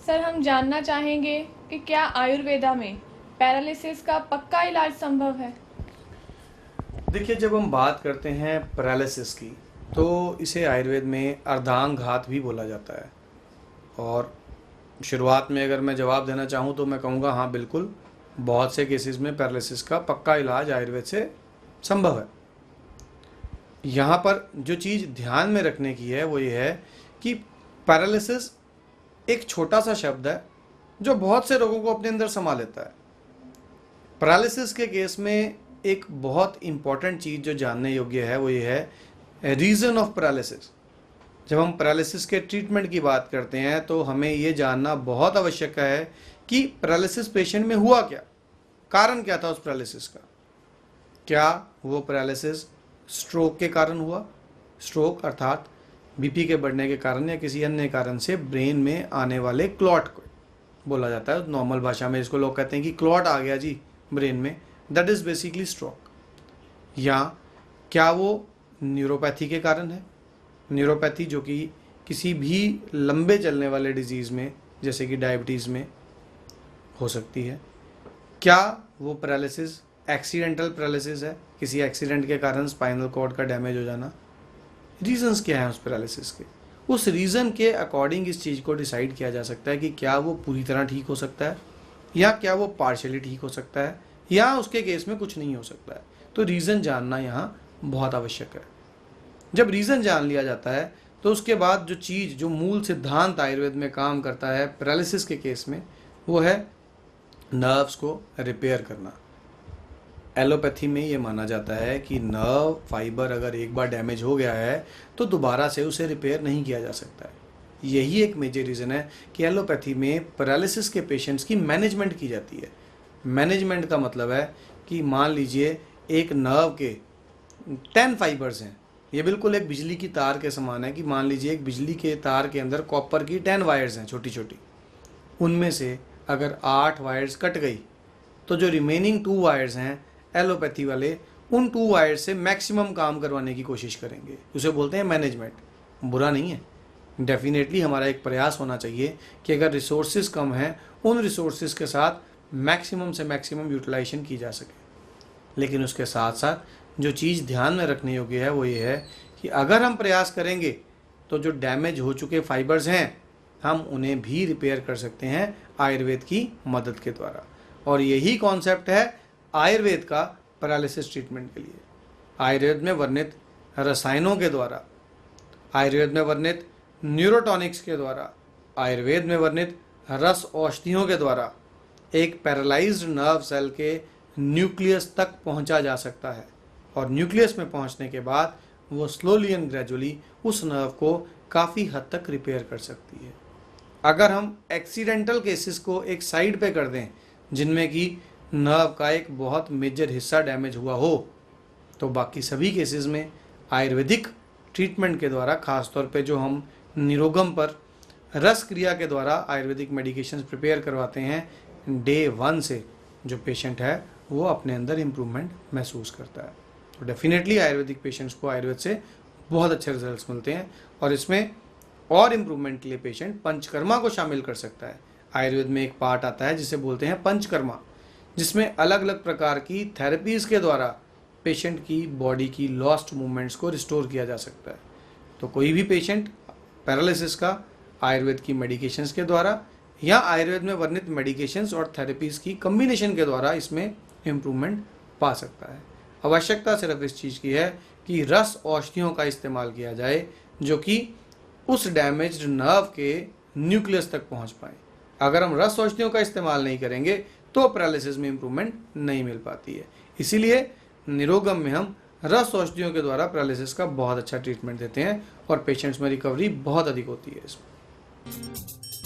Sir, हम जानना चाहेंगे कि क्या आयुर्वेदा में पैरालिसिस का पक्का इलाज संभव है? देखिए, जब हम बात करते हैं पैरालिसिस की, तो इसे आयुर्वेद में अर्धांगघात भी बोला जाता है। और शुरुआत में अगर मैं जवाब देना चाहूँ तो मैं कहूँगा हाँ, बिल्कुल, बहुत से केसेस में पैरालिसिस का पक्का इलाज आयुर्वेद से संभव है। यहाँ पर जो चीज़ ध्यान में रखने की है वो ये है कि पैरालिसिस एक छोटा सा शब्द है जो बहुत से रोगों को अपने अंदर समा लेता है। पैरालिसिस के केस में एक बहुत इंपॉर्टेंट चीज़ जो जानने योग्य है वो ये है रीज़न ऑफ पैरालिसिस। जब हम पैरालिसिस के ट्रीटमेंट की बात करते हैं तो हमें ये जानना बहुत आवश्यक है कि पैरालिसिस पेशेंट में हुआ क्या, कारण क्या था उस पैरालिसिस का। क्या वो पैरालिसिस स्ट्रोक के कारण हुआ? स्ट्रोक अर्थात बीपी के बढ़ने के कारण या किसी अन्य कारण से ब्रेन में आने वाले क्लॉट को बोला जाता है। नॉर्मल भाषा में इसको लोग कहते हैं कि क्लॉट आ गया जी ब्रेन में, दैट इज़ बेसिकली स्ट्रोक। या क्या वो न्यूरोपैथी के कारण है? न्यूरोपैथी जो कि किसी भी लंबे चलने वाले डिजीज़ में जैसे कि डायबिटीज़ में हो सकती है। क्या वो पैरालिसिस एक्सीडेंटल पैरालिसिस है, किसी एक्सीडेंट के कारण स्पाइनल कॉर्ड का डैमेज हो जाना? रीजंस क्या हैं उस पैरालिसिस के? उस रीज़न के अकॉर्डिंग इस चीज़ को डिसाइड किया जा सकता है कि क्या वो पूरी तरह ठीक हो सकता है या क्या वो पार्शियली ठीक हो सकता है या उसके केस में कुछ नहीं हो सकता है। तो रीज़न जानना यहाँ बहुत आवश्यक है। जब रीज़न जान लिया जाता है तो उसके बाद जो चीज़, जो मूल सिद्धांत आयुर्वेद में काम करता है पैरालिसिस के केस में, वो है नर्व्स को रिपेयर करना। एलोपैथी में ये माना जाता है कि नर्व फाइबर अगर एक बार डैमेज हो गया है तो दोबारा से उसे रिपेयर नहीं किया जा सकता है। यही एक मेजर रीज़न है कि एलोपैथी में पैरालिसिस के पेशेंट्स की मैनेजमेंट की जाती है। मैनेजमेंट का मतलब है कि मान लीजिए एक नर्व के 10 फाइबर्स हैं। ये बिल्कुल एक बिजली की तार के समान है कि मान लीजिए एक बिजली के तार के अंदर कॉपर की 10 वायर्स हैं छोटी छोटी। उनमें से अगर 8 वायर्स कट गई तो जो रिमेनिंग 2 वायर्स हैं एलोपैथी वाले उन 2 वायर्स से मैक्सिमम काम करवाने की कोशिश करेंगे। उसे बोलते हैं मैनेजमेंट। बुरा नहीं है, डेफिनेटली हमारा एक प्रयास होना चाहिए कि अगर रिसोर्सेज कम हैं उन रिसोर्सेज के साथ मैक्सिमम से मैक्सिमम यूटिलाइजेशन की जा सके। लेकिन उसके साथ साथ जो चीज़ ध्यान में रखने योग्य है वो ये है कि अगर हम प्रयास करेंगे तो जो डैमेज हो चुके फाइबर्स हैं हम उन्हें भी रिपेयर कर सकते हैं आयुर्वेद की मदद के द्वारा। और यही कॉन्सेप्ट है आयुर्वेद का पैरालिसिस ट्रीटमेंट के लिए। आयुर्वेद में वर्णित रसायनों के द्वारा, आयुर्वेद में वर्णित न्यूरोटॉनिक्स के द्वारा, आयुर्वेद में वर्णित रस औषधियों के द्वारा एक पैरालाइज्ड नर्व सेल के न्यूक्लियस तक पहुंचा जा सकता है। और न्यूक्लियस में पहुंचने के बाद वो स्लोली एंड ग्रेजुअली उस नर्व को काफ़ी हद तक रिपेयर कर सकती है। अगर हम एक्सीडेंटल केसेस को एक साइड पे कर दें जिनमें कि नर्व का एक बहुत मेजर हिस्सा डैमेज हुआ हो, तो बाकी सभी केसेस में आयुर्वेदिक ट्रीटमेंट के द्वारा, खासतौर पे जो हम निरोगम पर रस क्रिया के द्वारा आयुर्वेदिक मेडिकेशंस प्रिपेयर करवाते हैं, डे 1 से जो पेशेंट है वो अपने अंदर इम्प्रूवमेंट महसूस करता है। तो डेफिनेटली आयुर्वेदिक पेशेंट्स को आयुर्वेद से बहुत अच्छे रिजल्ट्स मिलते हैं। और इसमें और इम्प्रूवमेंट के लिए पेशेंट पंचकर्मा को शामिल कर सकता है। आयुर्वेद में एक पार्ट आता है जिसे बोलते हैं पंचकर्मा, जिसमें अलग अलग प्रकार की थेरेपीज़ के द्वारा पेशेंट की बॉडी की लॉस्ट मूवमेंट्स को रिस्टोर किया जा सकता है। तो कोई भी पेशेंट पैरालिसिस का आयुर्वेद की मेडिकेशंस के द्वारा या आयुर्वेद में वर्णित मेडिकेशंस और थेरेपीज़ की कम्बिनेशन के द्वारा इसमें इम्प्रूवमेंट पा सकता है। आवश्यकता सिर्फ इस चीज़ की है कि रस औषधियों का इस्तेमाल किया जाए जो कि उस डैमेज्ड नर्व के न्यूक्लियस तक पहुंच पाए। अगर हम रस औषधियों का इस्तेमाल नहीं करेंगे तो पैरालिसिस में इम्प्रूवमेंट नहीं मिल पाती है। इसीलिए निरोगम में हम रस औषधियों के द्वारा पैरालिसिस का बहुत अच्छा ट्रीटमेंट देते हैं और पेशेंट्स में रिकवरी बहुत अधिक होती है इसमें।